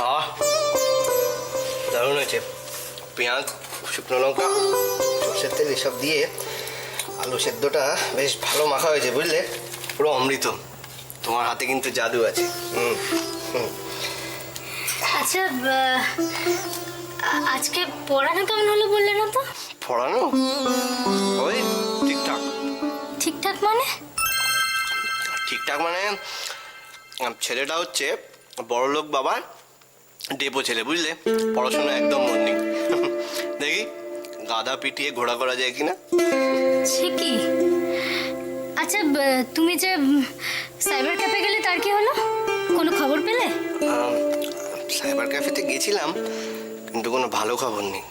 আহ দারুণ হয়েছে। পেঁয়াজ, শুকনো লঙ্কা, সর্ষের তেল এসব দিয়ে আলু সেদ্ধটা বেশ ভালো মাখা হয়েছে, বুঝলে? পুরো অমৃত। তোমার হাতে কিন্তু জাদু আছে। আচ্ছা, আজকে পড়ানো কেমন হলো বললে না তো? পড়ানো ওই ঠিকঠাক। ঠিকঠাক মানে? ঠিকঠাক মানে ছেলেটা হচ্ছে বড়লোক বাবার ডেপো ছেলে, বুঝলে? পড়াশোনা একদম মন নেই। দেখি গাধা পিটিয়ে ঘোড়া করা যায় কিনা। সে কি? আচ্ছা, তুমি যে সাইবার ক্যাফে গেলে তার কি হলো? কোনো খবর পেলে? সাইবার ক্যাফেতে গেছিলাম, কিন্তু কোনো ভালো খবর নেই।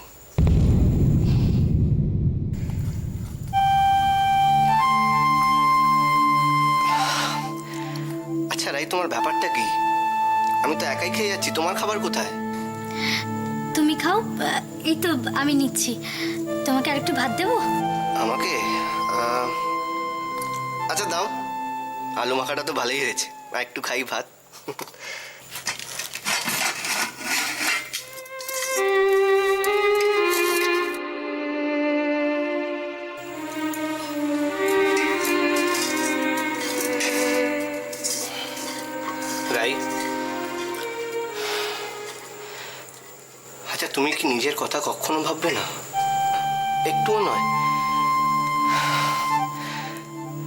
আচ্ছা রাই, তোমার ব্যাপারটা কি? আমি তো একাই খেয়ে যাচ্ছি, তোমার খাবার কোথায়? তুমি খাও, এই তো আমি নিচ্ছি। তোমাকে আরেকটু ভাত দেবো? আমাকে? আচ্ছা দাও, আলু মাখাটা তো ভালোই হয়েছে, আর একটু খাই ভাত। রাই, আচ্ছা তুমি কি নিজের কথা কখনো ভাববে না? একটুও নয়?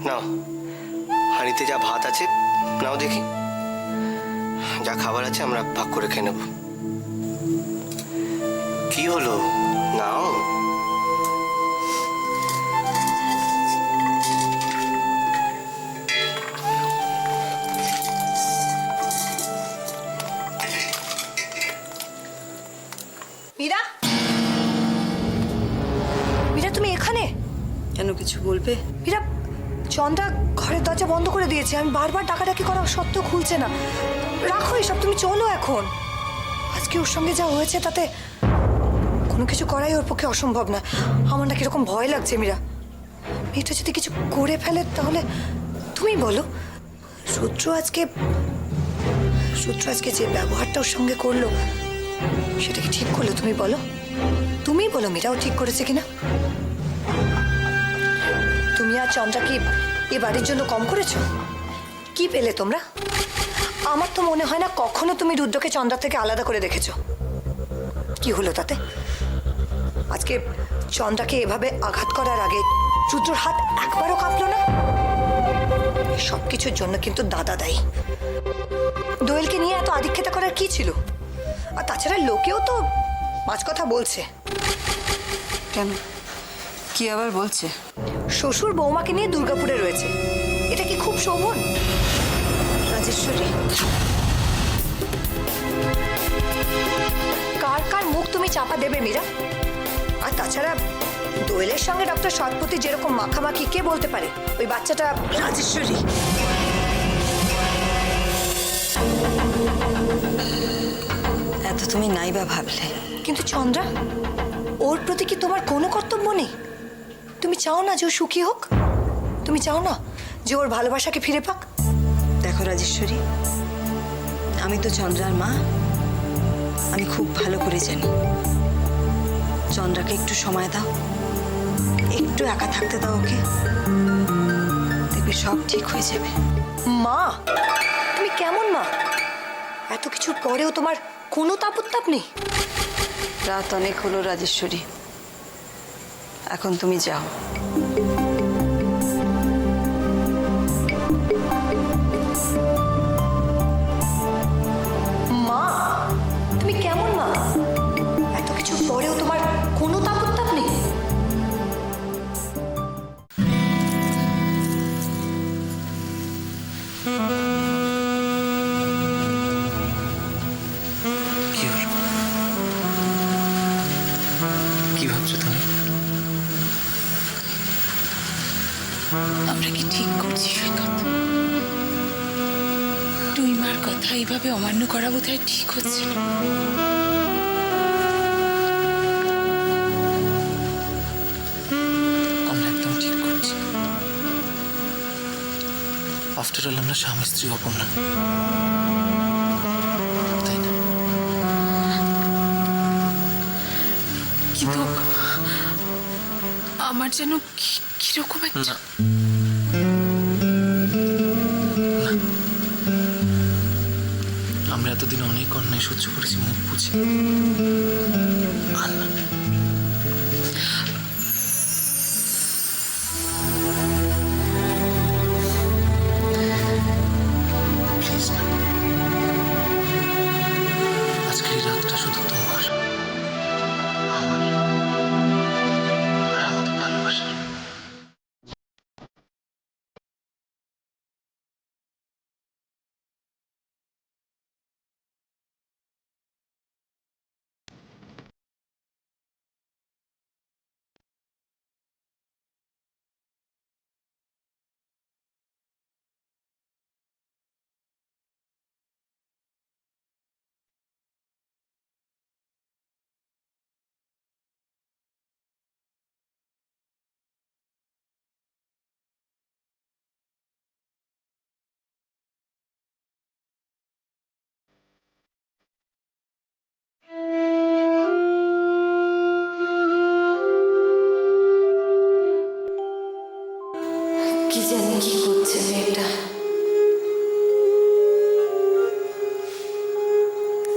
নাও, হাঁড়িতে যা ভাত আছে নাও দেখি, যা খাবার আছে আমরা ভাগ করে খেয়ে নেব। কি হলো, নাও। মীরা, মীরা তুমি এখানে কেন, কিছু বলবে? মীরা, চন্দ্রা ঘরের দরজা বন্ধ করে দিয়েছে। আমি বারবার ডাকাডাকি করা সত্ত্বেও খুলছে না। রাখো এসব, তুমি চলো এখন। আজকে ওর সঙ্গে যা হয়েছে তাতে কোনো কিছু করাই ওর পক্ষে অসম্ভব না। আমার না কিরকম ভয় লাগছে মীরা। মেয়েটা যদি কিছু করে ফেলে তাহলে তুমি বলো। রুদ্র আজকে যে ব্যবহারটা ওর সঙ্গে করলো সেটা কি ঠিক করলো? তুমি বলো, তুমি বলো মীরা, ও ঠিক করেছে কিনা? তুমি আর চন্দ্রা কি এ বাড়ির জন্য কম করেছো? কি পেলে তোমরা? আমার তো মনে হয় না কখনো তুমি রুদ্রকে চন্দ্রা থেকে আলাদা করে দেখেছো। কি হলো তাতে? আজকে চন্দ্রাকে এভাবে আঘাত করার আগে রুদ্রর হাত একবারও কাঁপলো না। সব কিছুর জন্য কিন্তু দাদা দায়ী। দোয়েলকে নিয়ে এত আদিক্ষেতা করার কি ছিল? আর তাছাড়া লোকেও তো মাঝ কথা বলছে। কেন, কি আবার বলছে? শ্বশুর বৌমাকে নিয়ে দুর্গাপুরে রয়েছে। এটা কি খুব শোভন? রাজেশ্বরী, কার কার মুখ তুমি চাপা দেবে মীরা? আর তাছাড়া দোয়েলের সঙ্গে ডক্টর সৎপতি যেরকম মাখামাখি কে বলতে পারে? ওই বাচ্চাটা। রাজেশ্বরী, এত তুমি নাইবা ভাবলে। কিন্তু চন্দ্রা, ওর প্রতি কি তোমার কোনো কর্তব্য নেই? তুমি চাও না যে ও সুখী হোক? তুমি চাও না যে ওর ভালোবাসাকে ফিরে পাক? দেখো রাজেশ্বরী, আমি তো চন্দ্রার মা। আমি খুব ভালো করে জানি। চন্দ্রাকে একটু সময় দাও, একটু একা থাকতে দাও ওকে, দেখবে সব ঠিক হয়ে যাবে। মা, তুমি কেমন মা? এত কিছুর পরেও তোমার কোনো তাপত্তাপ নেই? রাত অনেক হলো রাজেশ্বরী, এখন তুমি যাও। মা, তুমি কেমন মা? এত কিছুর পরেও তোমার কোনো তাপত্তাপ নেই? কি হলো? কি ভাবছো তুমি? আমরা কি ঠিক করছি সৈকত? তুই মার কথা এইভাবে অমান্য করা বোধহয় ঠিক হচ্ছে না। আমরা একদম ঠিক করছি। আফটার অল আমরা স্বামী স্ত্রী, অপর্ণা, তাই না? আমার যেন কিরকম একটা না আমরা এতদিন অনেক অন্যায় সহ্য করেছি মুখ বুঝে। আর না, প্লিজ না, আজকের এই রাতটা শুধু তোমার, আমার আর আমাদের ভালোবাসার। কি জানি কি করছে মেয়েটা,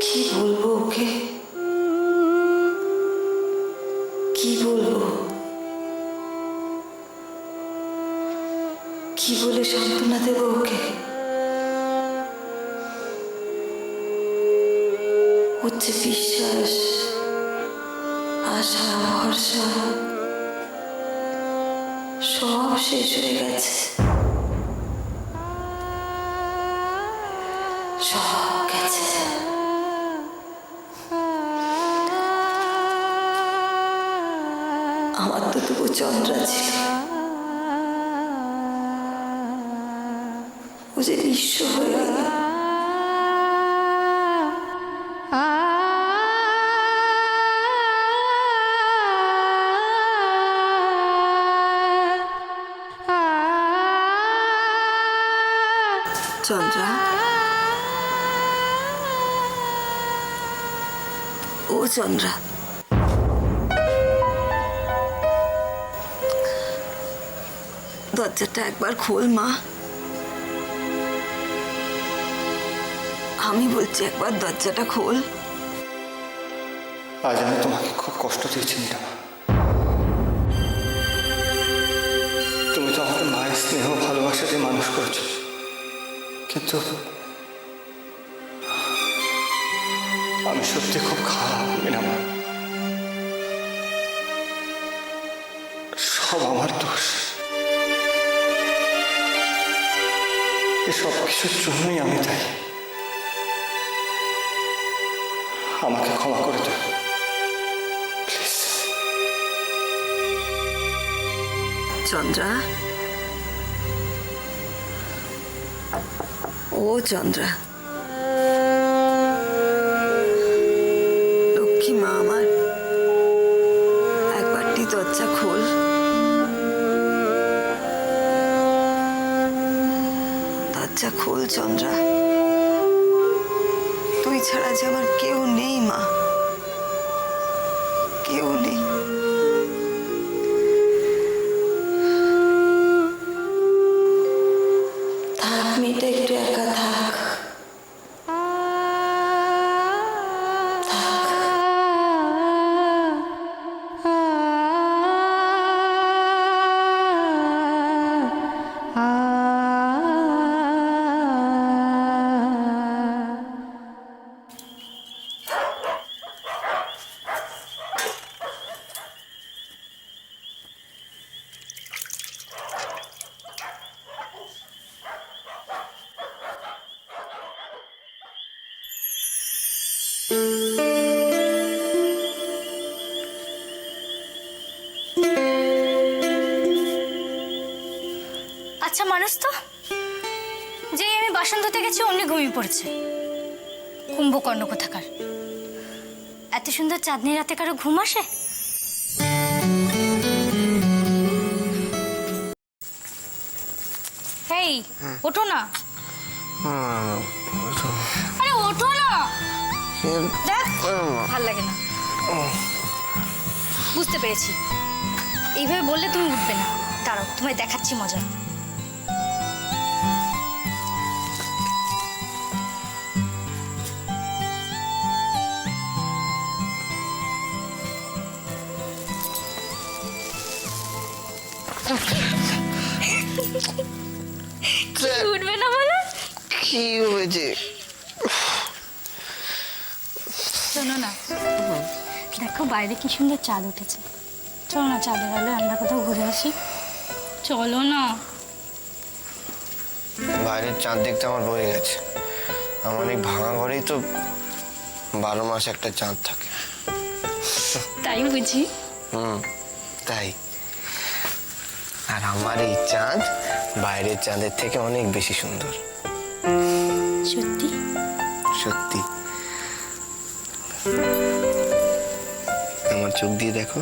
কি বলবো ওকে, কি বলবো, কি বলে সান্ত্বনা দেবো ওকে। হচ্ছে বিশ্বাস, আশা, ভরসা সব শেষ হয়ে গেছে, সব গেছে। আমার তো তবু চন্দ্রা ছিল, ও যে নিঃস্ব হয়ে গেল। চন্দ্রা, ও চন্দ্রা, দরজাটা একবার খোল মা, আমি বলছি একবার দরজাটা খোল। আজ আমি তোমাকে খুব কষ্ট দিয়েছি মীরা। তুমি তো আমাকে মায়ের স্নেহ ভালোবাসা দিয়ে মানুষ করেছো, কিন্তু আমি সত্যি খুব খারাপ মীরা। সব আমার দোষ, এসব কিছুর জন্যই আমি দায়ী। আমাকে ক্ষমা করে দাও প্লিজ। চন্দ্রা, ও চন্দ্রা, লক্ষ্মী মা আমার, একবারটি দরজা খোল। দরজা খোল চন্দ্রা, তুই ছাড়া যে আমার কেউ নেই মা, কেউ নেই। থাক মেয়েটা, একটু একা থাক। আচ্ছা মানুষ তো, যেই আমি বাসন ধুতে গেছি অমনি ঘুমিয়ে পড়েছে। কুম্ভকর্ণ কোথাকার, এত সুন্দর চাঁদনি রাতে কারো ঘুম আসে? হেই, ওঠো না। আরে ওঠো না, দেখ ভাল লাগে না। বুঝতে পেরেছি, এইভাবে বললে তুমি উঠবে না। দাঁড়াও, তোমায় দেখাচ্ছি মজা। উঠবে না বলো? কি হয়েছে? শোনো না, দেখো বাইরে কি সুন্দর চাঁদ উঠেছে। চলো না, চাঁদের আলোয় আমরা কোথাও ঘুরে আসি। চলো না। বাইরের চাঁদ দেখতে আমার বয়ে গেছে। আমার এই ভাঙা ঘরেই তো 12 মাস একটা চাঁদ থাকে। তাই বুঝি? তাই। আর আমার এই চাঁদ বাইরের চাঁদের থেকে অনেক বেশি সুন্দর। সত্যি? সত্যি। আমার চোখ দিয়ে দেখো।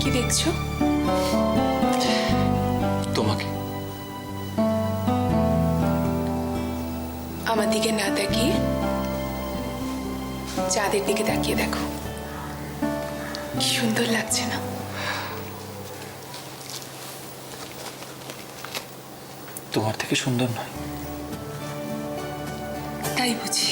কি দেখছো? তোমাকে। আমার দিকে না তাকিয়ে চাঁদের দিকে তাকিয়ে দেখো, কি সুন্দর লাগছে না? তোমার থেকে সুন্দর নয়। তাই বুঝি?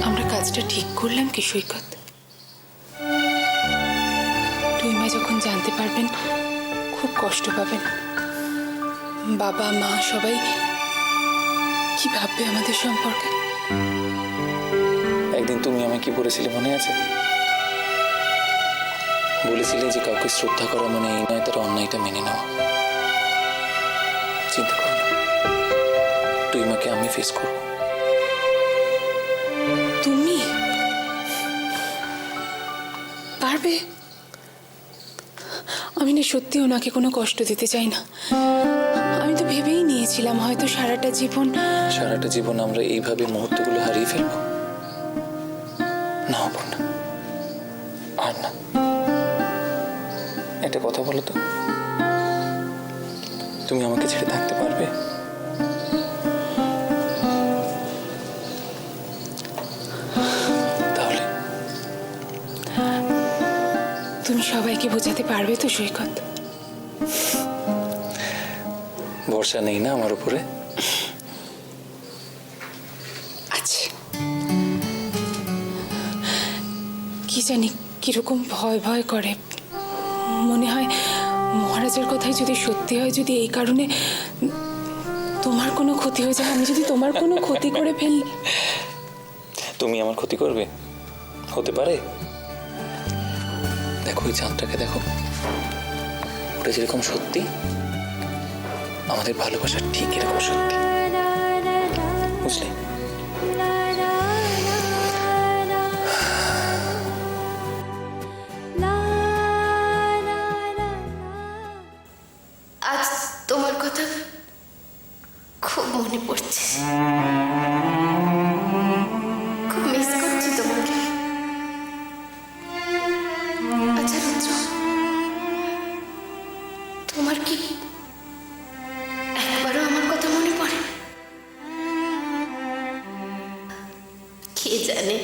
আমরা কাজটা ঠিক করলাম কি সৈকত? টুইমা যখন জানতে পারবেন খুব কষ্ট পাবেন। বাবা মা সবাই কি ভাববে আমাদের সম্পর্কে? একদিন তুমি আমায় কি বলেছিলে মনে আছে? বলেছিলে যে কাউকে শ্রদ্ধা করা মানে এই নয় তার অন্যায়টা মেনে নেওয়া। চিন্তা করো না, টুইমাকে আমি ফেস করব। তুমি পারবে? আমি না সত্যি ওনাকে কোনো কষ্ট দিতে চাই না। আমি তো ভেবেই নিয়েছিলাম হয়তো সারাটা জীবন আমরা এইভাবে মুহূর্তগুলো হারিয়ে ফেলবো। না অপর্ণা, আর না। একটা কথা বলো তো, তুমি আমাকে ছেড়ে থাকতে পারবে? তাহলে তুমি সবাইকে বোঝাতে পারবে তো সৈকত? ভরসা নেই না আমার উপরে? আছে। কি জানি কিরকম ভয় ভয় করে। মনে হয় মহারাজের কথাই যদি সত্যি হয়, যদি এই কারণে তোমার কোনো ক্ষতি হয়ে যায়, আমি যদি তোমার কোনো ক্ষতি করে ফেলি। তুমি আমার ক্ষতি করবে? হতে পারে। দেখো ওই চাঁদটাকে দেখো, ওটা যেরকম সত্যি আমাদের ভালোবাসা ঠিক এরকম সত্যি, বুঝলে? আজ তোমার কথা খুব মনে পড়ছে, খুব মিস করছি তোমাকে। আচ্ছা রুদ্র, তোমার কি একবারও আমার কথা মনে পড়ে? কে জানে।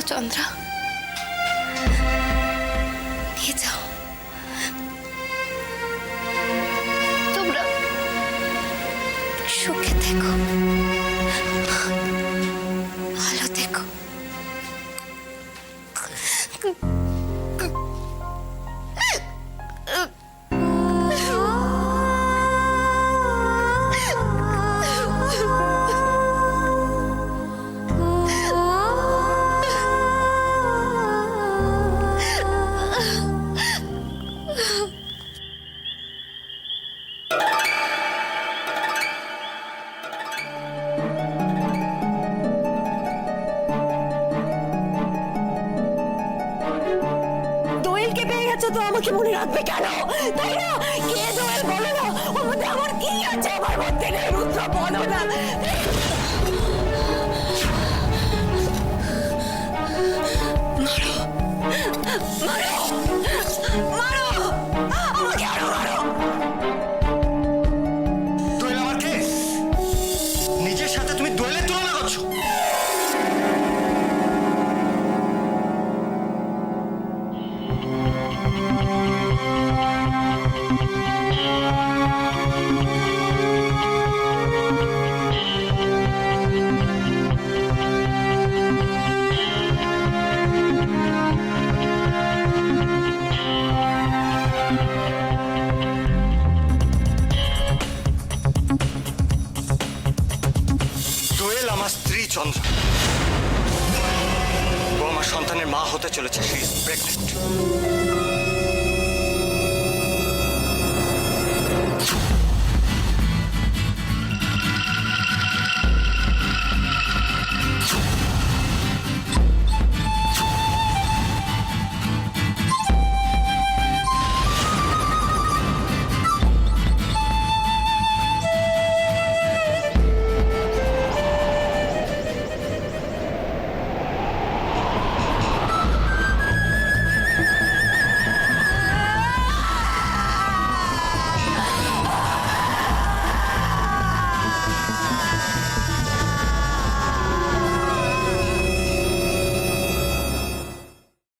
চন্দ্রা, নিয়ে যাও। তোমরা সুখে থেকো, ভালো থেকো। দোয়েলকে পেয়ে গেছো তো আমাকে মনে রাখবে কেন, তাই না? কে দোয়েল বলো না, ওর মধ্যে আমার কি আছে? আমার মধ্যে নেই রুদ্র, বলো না। মারো মারো মারো, আমাকে আরো মারো। দোয়েল আমার কে? নিজের সাথে তুমি দোয়েলের তুলনা করছো? দোয়েল আমার স্ত্রী চন্দ্রা, ও আমার সন্তানের মা হতে চলেছে। She is pregnant.